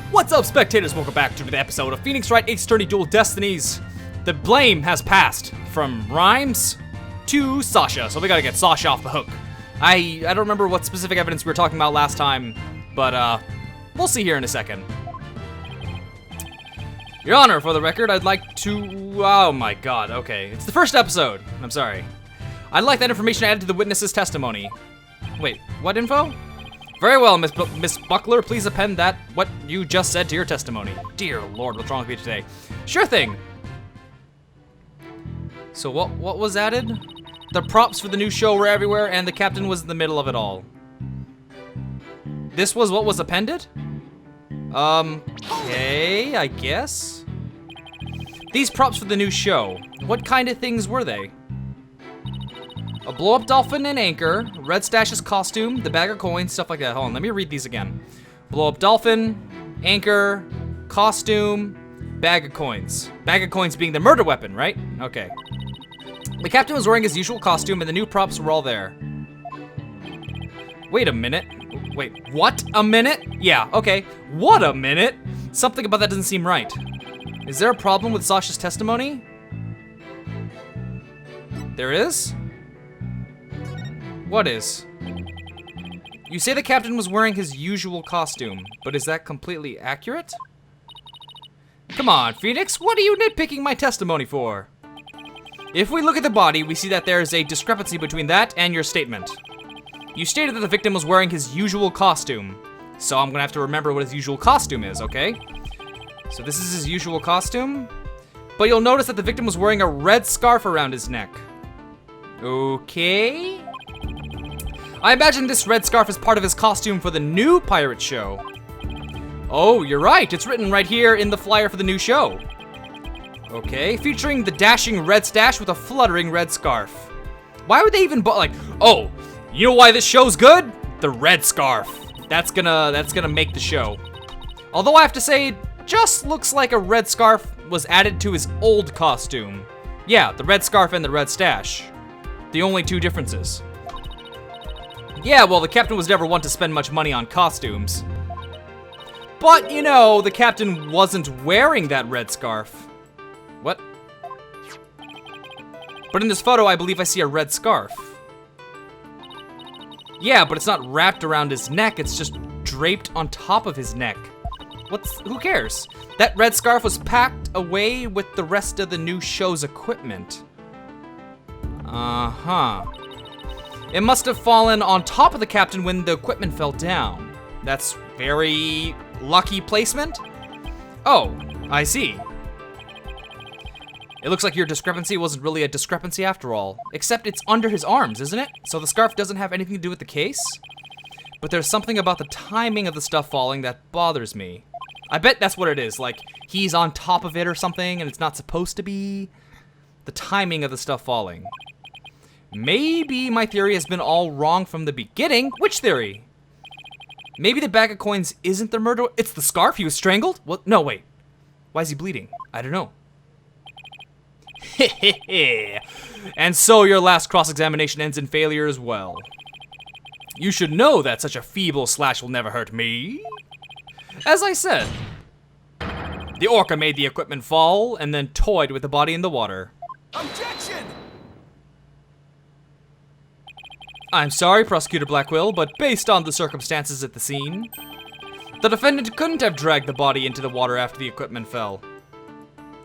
What's up, spectators? Welcome back to the episode of Phoenix Wright Ace Attorney Duel Destinies. The blame has passed from Rhymes to Sasha, so we gotta get Sasha off the hook. I don't remember what specific evidence we were talking about last time, but we'll see here in a second. Your Honor, for the record, I'd like to... Oh my god, okay. It's the first episode. I'm sorry. I'd like that information added to the witness's testimony. Wait, what info? Very well, Miss Buckler, please append that, what you just said to your testimony. Dear Lord, what's wrong with me today? Sure thing. So what was added? The props for the new show were everywhere, and the captain was in the middle of it all. This was what was appended? Okay, I guess. These props for the new show, what kind of things were they? A blow-up dolphin and anchor, Red Stash's costume, the bag of coins, stuff like that. Hold on, let me read these again. Blow-up dolphin, anchor, costume, bag of coins. Bag of coins being the murder weapon, right? Okay. The captain was wearing his usual costume and the new props were all there. Wait a minute. Wait, what a minute? Yeah, okay. What a minute? Something about that doesn't seem right. Is there a problem with Sasha's testimony? There is? What is? You say the captain was wearing his usual costume, but is that completely accurate? Come on, Phoenix, what are you nitpicking my testimony for? If we look at the body, we see that there is a discrepancy between that and your statement. You stated that the victim was wearing his usual costume, so I'm gonna have to remember what his usual costume is, okay? So this is his usual costume, but you'll notice that the victim was wearing a red scarf around his neck. Okay. I imagine this red scarf is part of his costume for the new pirate show. Oh, you're right. It's written right here in the flyer for the new show. Okay, featuring the dashing red stash with a fluttering red scarf. Why would they even oh, you know why this show's good? The red scarf. That's gonna make the show. Although I have to say, it just looks like a red scarf was added to his old costume. Yeah, the red scarf and the red stash. The only two differences. Yeah, well, the captain was never one to spend much money on costumes. But, you know, the captain wasn't wearing that red scarf. What? But in this photo, I believe I see a red scarf. Yeah, but it's not wrapped around his neck, it's just draped on top of his neck. Who cares? That red scarf was packed away with the rest of the new show's equipment. Uh-huh. It must have fallen on top of the captain when the equipment fell down. That's very lucky placement? Oh, I see. It looks like your discrepancy wasn't really a discrepancy after all. Except it's under his arms, isn't it? So the scarf doesn't have anything to do with the case? But there's something about the timing of the stuff falling that bothers me. I bet that's what it is, like he's on top of it or something and it's not supposed to be. The timing of the stuff falling. Maybe my theory has been all wrong from the beginning. Which theory? Maybe the bag of coins isn't the murder. It's the scarf. He was strangled? What? No, wait. Why is he bleeding? I don't know. And so your last cross-examination ends in failure as well. You should know that such a feeble slash will never hurt me. As I said, the orca made the equipment fall and then toyed with the body in the water. Objection! I'm sorry, Prosecutor Blackwell, but based on the circumstances at the scene, the defendant couldn't have dragged the body into the water after the equipment fell.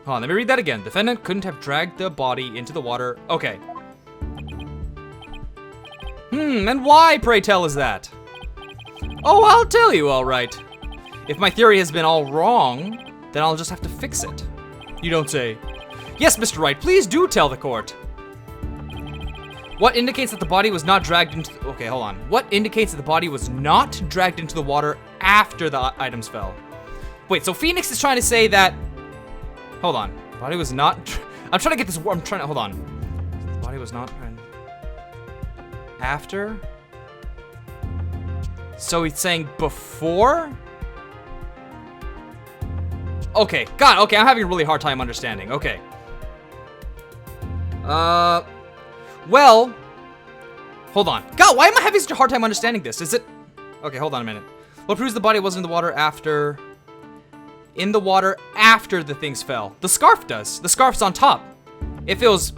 Hold on, let me read that again. Defendant couldn't have dragged the body into the water. Okay. And why, pray tell, is that? Oh, I'll tell you, all right. If my theory has been all wrong, then I'll just have to fix it. You don't say. Yes, Mr. Wright, please do tell the court. What indicates that the body was not dragged into... Okay, hold on. What indicates that the body was not dragged into the water after the items fell? Wait, so Phoenix is trying to say that... Hold on. The body was not... I'm trying to get this... I'm trying to... Hold on. The body was not... After? So he's saying before? Okay. God, okay. I'm having a really hard time understanding. Okay. Well, hold on. God, why am I having such a hard time understanding this? Is it... Okay, hold on a minute. What proves the body wasn't in the water after... in the water after the things fell. The scarf does. The scarf's on top. If it was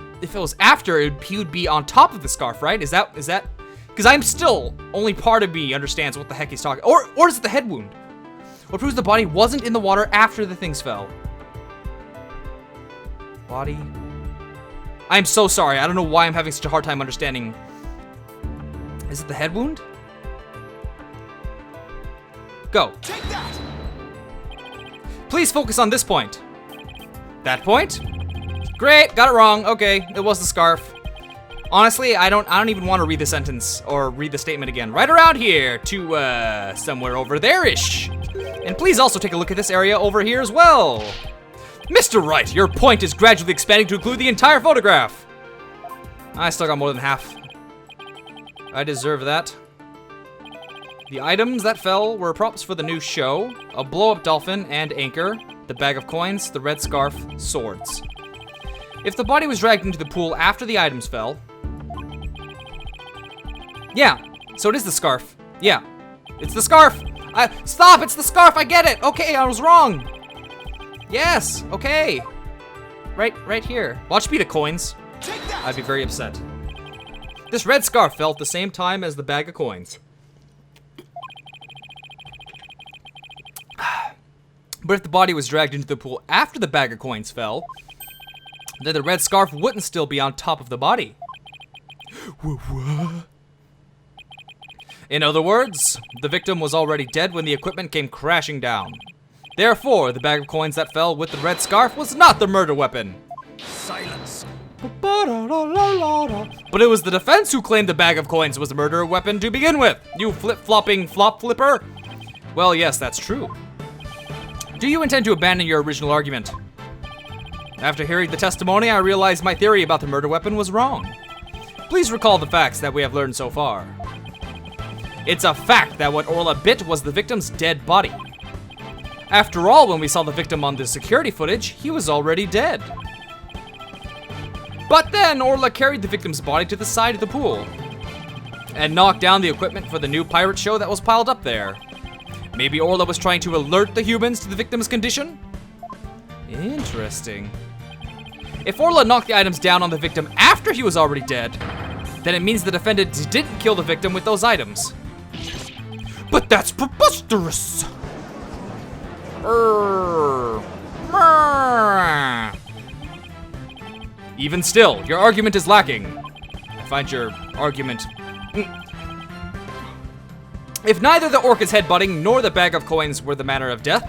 after, he would be on top of the scarf, right? Is that? Because I'm still, only part of me understands what the heck he's talking. Or is it the head wound? What proves the body wasn't in the water after the things fell? Body. I'm so sorry. I don't know why I'm having such a hard time understanding. Is it the head wound? Go. Take that! Please focus on this point. That point? Great, got it wrong. Okay, it was the scarf. Honestly, I don't even want to read the sentence or read the statement again. Right around here to somewhere over there-ish. And please also take a look at this area over here as well. Mr. Wright, your point is gradually expanding to include the entire photograph. I still got more than half. I deserve that. The items that fell were props for the new show, a blow-up dolphin and anchor, the bag of coins, the red scarf, swords. If the body was dragged into the pool after the items fell... Yeah, so it is the scarf. Yeah, it's the scarf. Stop, it's the scarf, I get it. Okay, I was wrong. Yes, okay. Right here. Watch me to coins. I'd be very upset. This red scarf fell at the same time as the bag of coins. But if the body was dragged into the pool after the bag of coins fell, then the red scarf wouldn't still be on top of the body. In other words, the victim was already dead when the equipment came crashing down. Therefore, the bag of coins that fell with the red scarf was not the murder weapon. Silence. But it was the defense who claimed the bag of coins was a murder weapon to begin with, you flip-flopping flop flipper. Well, yes, that's true. Do you intend to abandon your original argument? After hearing the testimony, I realized my theory about the murder weapon was wrong. Please recall the facts that we have learned so far. It's a fact that what Orla bit was the victim's dead body. After all, when we saw the victim on the security footage, he was already dead. But then Orla carried the victim's body to the side of the pool and knocked down the equipment for the new pirate show that was piled up there. Maybe Orla was trying to alert the humans to the victim's condition? Interesting. If Orla knocked the items down on the victim after he was already dead, then it means the defendant didn't kill the victim with those items. But that's preposterous! Even still, your argument is lacking. I find your argument... If neither the orca's headbutting nor the bag of coins were the manner of death,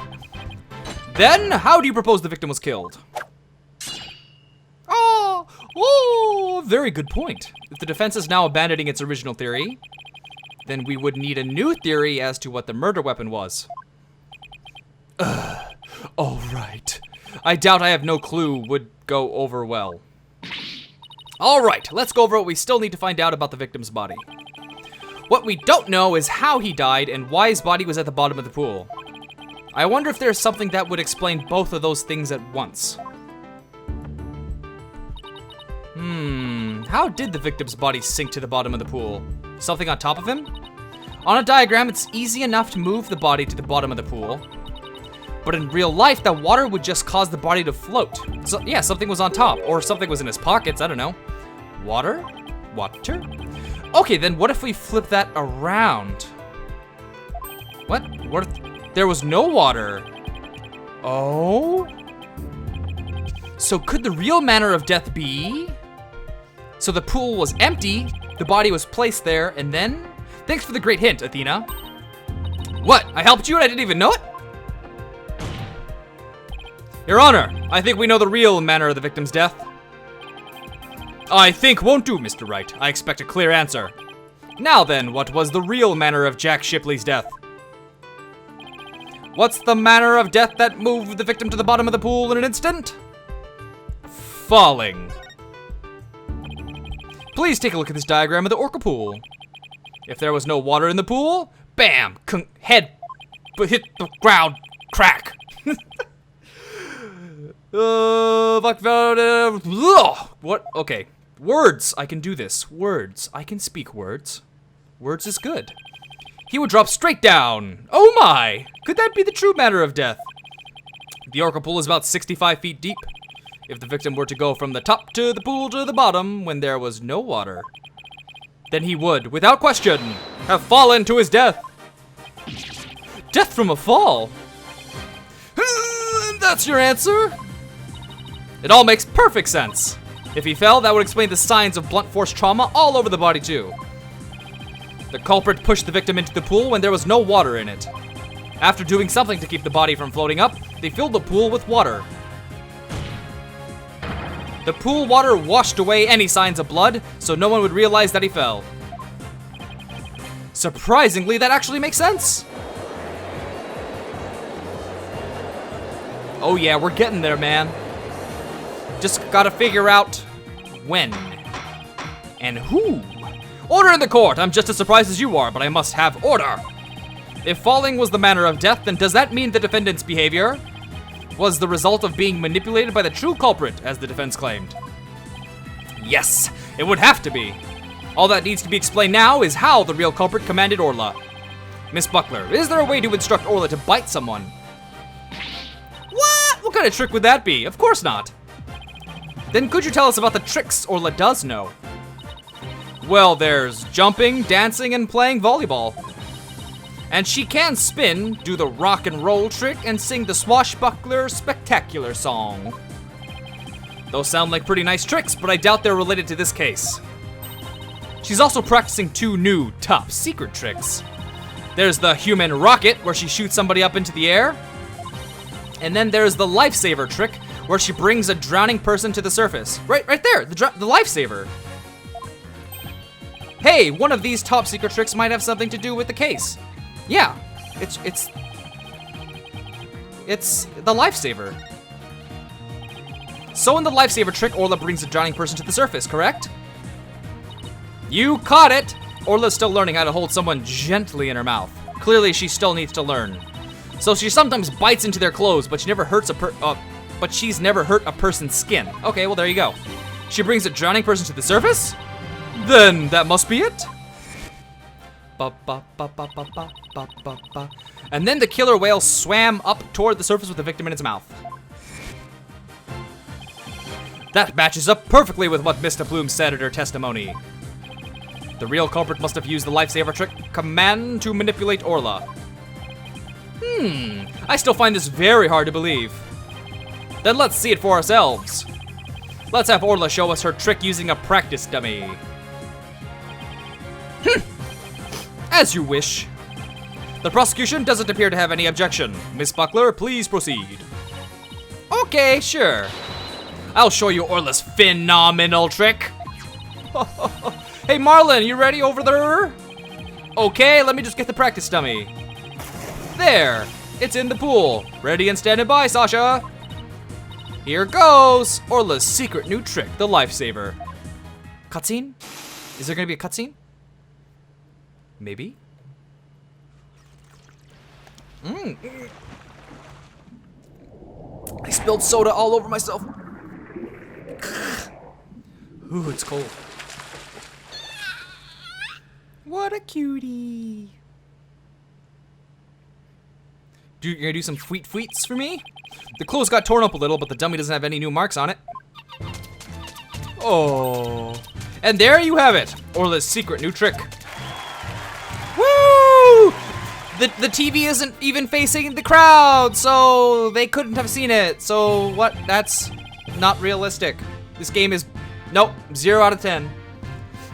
then how do you propose the victim was killed? Oh, very good point. If the defense is now abandoning its original theory, then we would need a new theory as to what the murder weapon was. All right. I doubt I have no clue would go over well. All right, let's go over what we still need to find out about the victim's body. What we don't know is how he died and why his body was at the bottom of the pool. I wonder if there's something that would explain both of those things at once. How did the victim's body sink to the bottom of the pool? Something on top of him? On a diagram, it's easy enough to move the body to the bottom of the pool. But in real life, that water would just cause the body to float. So yeah, something was on top, or something was in his pockets, I don't know. Water? Water? Okay, then what if we flip that around? What if there was no water? Oh? So could the real manner of death be? So the pool was empty, the body was placed there, and then? Thanks for the great hint, Athena. What, I helped you and I didn't even know it? Your Honor, I think we know the real manner of the victim's death. I think won't do, Mr. Wright. I expect a clear answer. Now then, what was the real manner of Jack Shipley's death? What's the manner of death that moved the victim to the bottom of the pool in an instant? Falling. Please take a look at this diagram of the orca pool. If there was no water in the pool, bam, head hit the ground, crack. What? Okay. Words. I can do this. Words. I can speak words. Words is good. He would drop straight down. Oh my! Could that be the true manner of death? The orca pool is about 65 feet deep. If the victim were to go from the top to the pool to the bottom when there was no water, then he would, without question, have fallen to his death. Death from a fall? That's your answer? It all makes perfect sense. If he fell, that would explain the signs of blunt force trauma all over the body too. The culprit pushed the victim into the pool when there was no water in it. After doing something to keep the body from floating up, they filled the pool with water. The pool water washed away any signs of blood, so no one would realize that he fell. Surprisingly, that actually makes sense. Oh yeah, we're getting there, man. Just gotta figure out when and who. Order in the court! I'm just as surprised as you are, but I must have order. If falling was the manner of death, then does that mean the defendant's behavior was the result of being manipulated by the true culprit, as the defense claimed? Yes, it would have to be. All that needs to be explained now is how the real culprit commanded Orla. Miss Buckler, is there a way to instruct Orla to bite someone? What? What kind of trick would that be? Of course not. Then could you tell us about the tricks Orla does know? Well, there's jumping, dancing, and playing volleyball. And she can spin, do the rock and roll trick, and sing the swashbuckler spectacular song. Those sound like pretty nice tricks, but I doubt they're related to this case. She's also practicing two new top secret tricks. There's the human rocket, where she shoots somebody up into the air. And then there's the lifesaver trick, where she brings a drowning person to the surface. Right there, the lifesaver. Hey, one of these top secret tricks might have something to do with the case. Yeah, it's the lifesaver. So in the lifesaver trick, Orla brings a drowning person to the surface, correct? You caught it! Orla's still learning how to hold someone gently in her mouth. Clearly, she still needs to learn. So she sometimes bites into their clothes, but she never hurts but she's never hurt a person's skin. Okay, well there you go. She brings a drowning person to the surface? Then that must be it. And then the killer whale swam up toward the surface with the victim in its mouth. That matches up perfectly with what Mr. Bloom said at her testimony. The real culprit must have used the lifesaver trick command to manipulate Orla. I still find this very hard to believe. Then let's see it for ourselves. Let's have Orla show us her trick using a practice dummy. As you wish. The prosecution doesn't appear to have any objection. Miss Buckler, please proceed. Okay, sure. I'll show you Orla's phenomenal trick. Hey Marlon, you ready over there? Okay, let me just get the practice dummy. There, it's in the pool. Ready and standing by, Sasha. Here goes. Orla's secret new trick, the lifesaver. Cutscene? Is there gonna be a cutscene? Maybe? I spilled soda all over myself. Ooh, it's cold. What a cutie. You're gonna do some tweets for me? The clothes got torn up a little, but the dummy doesn't have any new marks on it. Oh. And there you have it. Orla's secret new trick. Woo! The TV isn't even facing the crowd, so they couldn't have seen it. So what? That's not realistic. This game is, nope, 0 out of 10.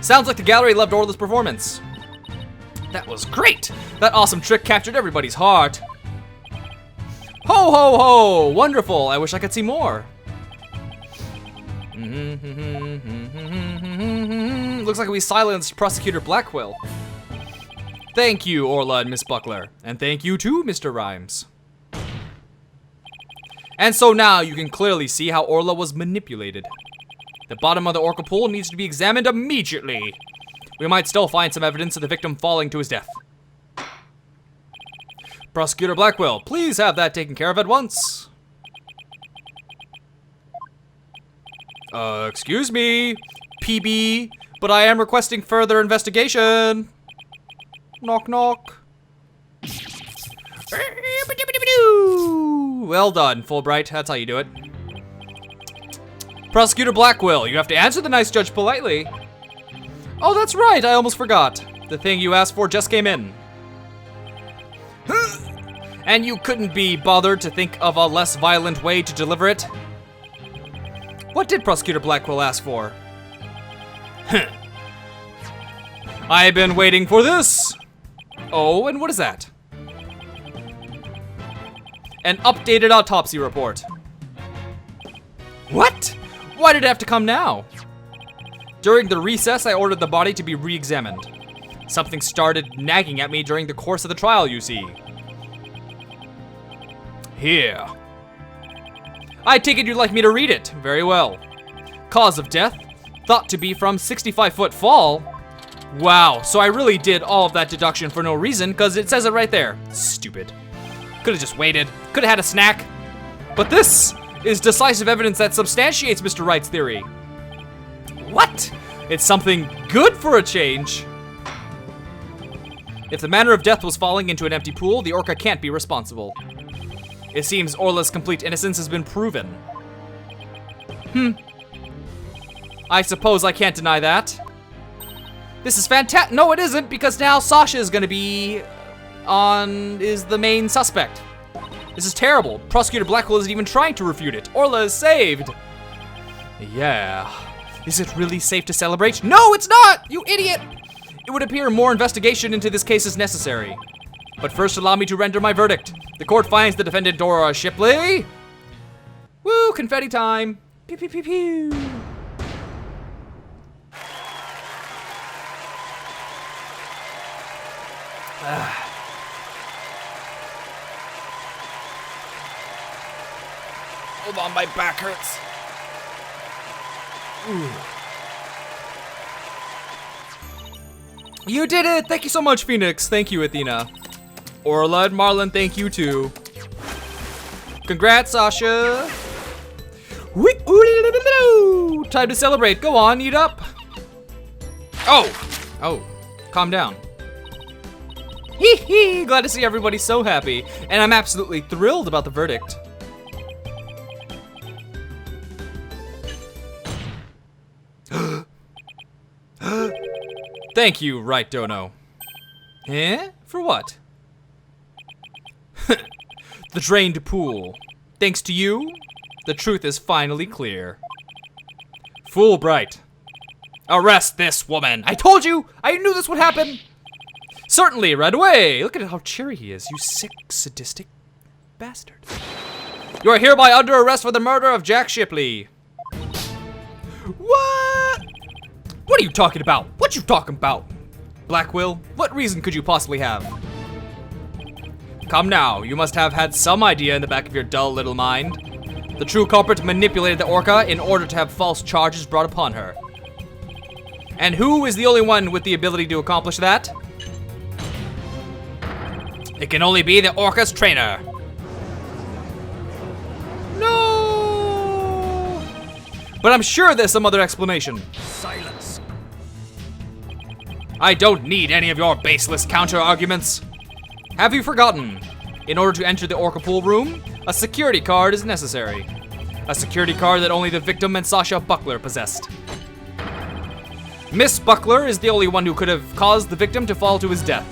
Sounds like the gallery loved Orla's performance. That was great. That awesome trick captured everybody's heart. Ho ho ho! Wonderful. I wish I could see more. Looks like we silenced Prosecutor Blackwell. Thank you, Orla and Miss Buckler. And thank you too, Mr. Rhymes. And so now you can clearly see how Orla was manipulated. The bottom of the orca pool needs to be examined immediately. We might still find some evidence of the victim falling to his death. Prosecutor Blackwell, please have that taken care of at once. Excuse me, PB, but I am requesting further investigation. Knock, knock. Well done, Fulbright. That's how you do it. Prosecutor Blackwell, you have to answer the nice judge politely. Oh, that's right. I almost forgot. The thing you asked for just came in. And you couldn't be bothered to think of a less violent way to deliver it? What did Prosecutor Blackwell ask for? I've been waiting for this. Oh, and what is that? An updated autopsy report. What? Why did it have to come now? During the recess, I ordered the body to be re-examined. Something started nagging at me during the course of the trial, you see. Here. I take it you'd like me to read it. Very well. Cause of death, thought to be from 65-foot fall. Wow, so I really did all of that deduction for no reason, because it says it right there. Stupid. Could have just waited. Could have had a snack. But this is decisive evidence that substantiates Mr. Wright's theory. What? It's something good for a change. If the manner of death was falling into an empty pool, the orca can't be responsible. It seems Orla's complete innocence has been proven. I suppose I can't deny that. This is fantastic. No, it isn't, because now Sasha is gonna be is the main suspect. This is terrible. Prosecutor Blackwell isn't even trying to refute it. Orla is saved. Yeah. Is it really safe to celebrate? No, it's not, you idiot! It would appear more investigation into this case is necessary. But first, allow me to render my verdict. The court finds the defendant Dora Shipley. Woo, confetti time. Pew, pew, pew, pew. Hold on, my back hurts. Ooh. You did it! Thank you so much, Phoenix. Thank you, Athena. Orla and Marlon, thank you too. Congrats, Sasha. Time to celebrate. Go on, eat up. Oh, calm down. Hee hee, glad to see everybody so happy. And I'm absolutely thrilled about the verdict. Thank you, Wright Dono. Eh? For what? The drained pool. Thanks to you, the truth is finally clear. Fulbright. Arrest this woman. I told you! I knew this would happen! Certainly, right away. Look at how cheery he is, you sick, sadistic bastard. You are hereby under arrest for the murder of Jack Shipley. What? What are you talking about? What you talking about? Blackwell, what reason could you possibly have? Come now, you must have had some idea in the back of your dull little mind. The true culprit manipulated the orca in order to have false charges brought upon her. And who is the only one with the ability to accomplish that? It can only be the orca's trainer. No! But I'm sure there's some other explanation. Silence. I don't need any of your baseless counter-arguments. Have you forgotten? In order to enter the orca pool room, a security card is necessary. A security card that only the victim and Sasha Buckler possessed. Miss Buckler is the only one who could have caused the victim to fall to his death.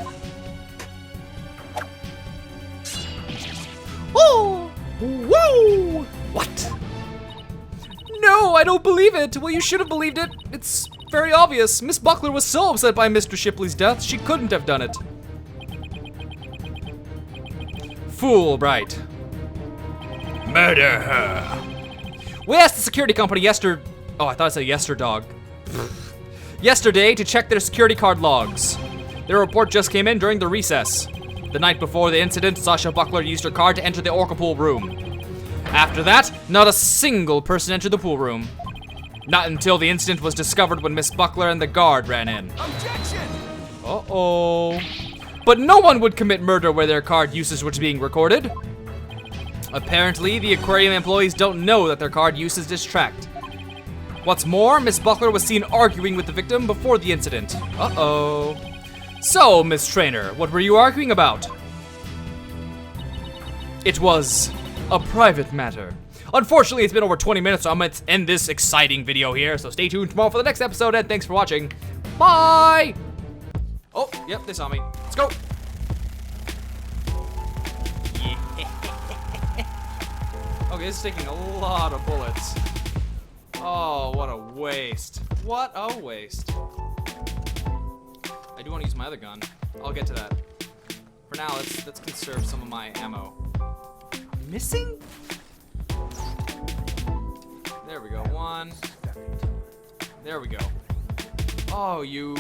Oh! Whoa! What? No, I don't believe it. Well, you should have believed it. It's very obvious. Miss Buckler was so upset by Mr. Shipley's death, she couldn't have done it. Fulbright. Murder her. We asked the security company yesterday to check their security card logs. Their report just came in during the recess. The night before the incident, Sasha Buckler used her card to enter the orca pool room. After that, not a single person entered the pool room. Not until the incident was discovered when Miss Buckler and the guard ran in. Objection! Uh-oh. But no one would commit murder where their card usage was being recorded. Apparently, the aquarium employees don't know that their card usage is tracked. What's more, Miss Buckler was seen arguing with the victim before the incident. Uh-oh. So, Miss Trainer, what were you arguing about? It was a private matter. Unfortunately, it's been over 20 minutes, so I'm going to end this exciting video here. So stay tuned tomorrow for the next episode, and thanks for watching. Bye! Oh, yep, they saw me. Let's go. Okay, this is taking a lot of bullets. Oh, what a waste. What a waste. I do want to use my other gun. I'll get to that. For now, let's conserve some of my ammo. I'm missing? There we go. One. There we go. Oh, you